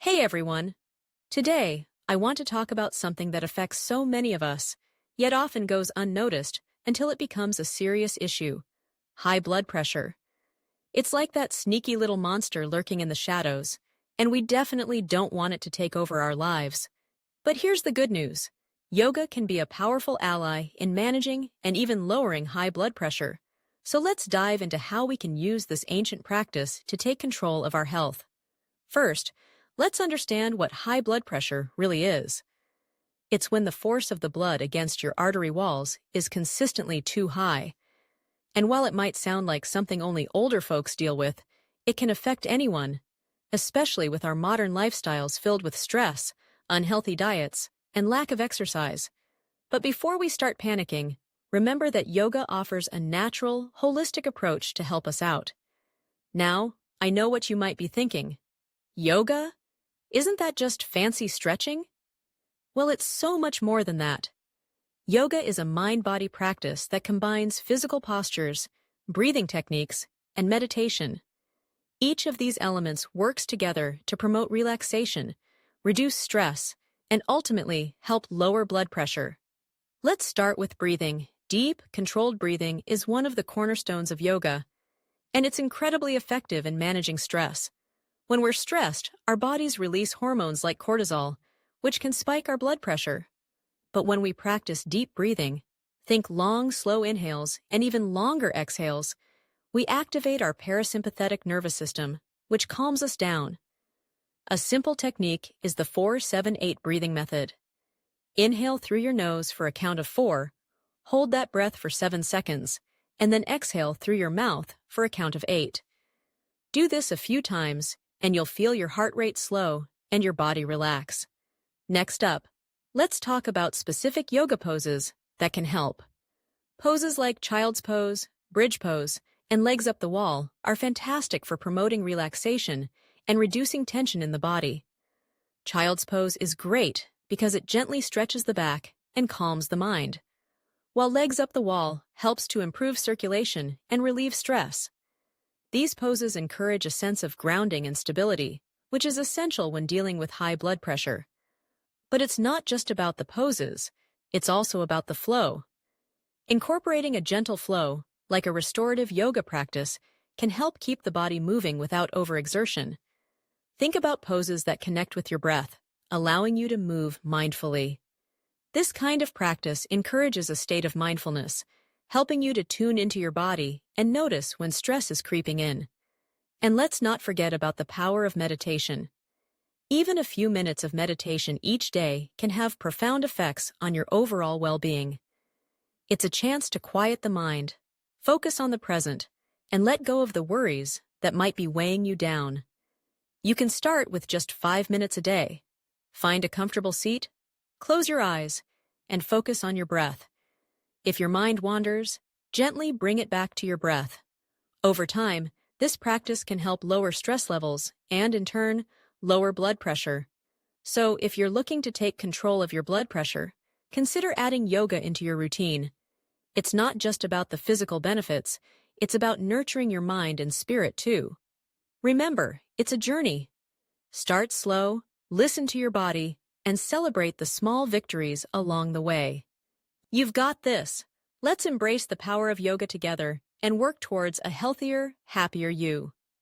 Hey everyone! Today, I want to talk about something that affects so many of us, yet often goes unnoticed until it becomes a serious issue: high blood pressure. It's like that sneaky little monster lurking in the shadows, and we definitely don't want it to take over our lives. But here's the good news. Yoga can be a powerful ally in managing and even lowering high blood pressure. So let's dive into how we can use this ancient practice to take control of our health. First, let's understand what high blood pressure really is. It's when the force of the blood against your artery walls is consistently too high. And while it might sound like something only older folks deal with, it can affect anyone, especially with our modern lifestyles filled with stress, unhealthy diets, and lack of exercise. But before we start panicking, remember that yoga offers a natural, holistic approach to help us out. Now, I know what you might be thinking. Yoga? Isn't that just fancy stretching? Well, it's so much more than that. Yoga is a mind-body practice that combines physical postures, breathing techniques, and meditation. Each of these elements works together to promote relaxation, reduce stress, and ultimately help lower blood pressure. Let's start with breathing. Deep, controlled breathing is one of the cornerstones of yoga, and it's incredibly effective in managing stress. When we're stressed, our bodies release hormones like cortisol, which can spike our blood pressure. But when we practice deep breathing, think long, slow inhales and even longer exhales, we activate our parasympathetic nervous system, which calms us down. A simple technique is the 4-7-8 breathing method. Inhale through your nose for a count of 4, hold that breath for 7 seconds, and then exhale through your mouth for a count of 8. Do this a few times, and you'll feel your heart rate slow and your body relax. Next up, let's talk about specific yoga poses that can help. Poses like child's pose, bridge pose, and legs up the wall are fantastic for promoting relaxation and reducing tension in the body. Child's pose is great because it gently stretches the back and calms the mind, while legs up the wall helps to improve circulation and relieve stress. These poses encourage a sense of grounding and stability, which is essential when dealing with high blood pressure. But it's not just about the poses, it's also about the flow. Incorporating a gentle flow, like a restorative yoga practice, can help keep the body moving without overexertion. Think about poses that connect with your breath, allowing you to move mindfully. This kind of practice encourages a state of mindfulness, helping you to tune into your body and notice when stress is creeping in. And let's not forget about the power of meditation. Even a few minutes of meditation each day can have profound effects on your overall well-being. It's a chance to quiet the mind, focus on the present, and let go of the worries that might be weighing you down. You can start with just 5 minutes a day. Find a comfortable seat, close your eyes, and focus on your breath. If your mind wanders, gently bring it back to your breath. Over time, this practice can help lower stress levels and, in turn, lower blood pressure. So, if you're looking to take control of your blood pressure, consider adding yoga into your routine. It's not just about the physical benefits, it's about nurturing your mind and spirit too. Remember, it's a journey. Start slow, listen to your body, and celebrate the small victories along the way. You've got this. Let's embrace the power of yoga together and work towards a healthier, happier you.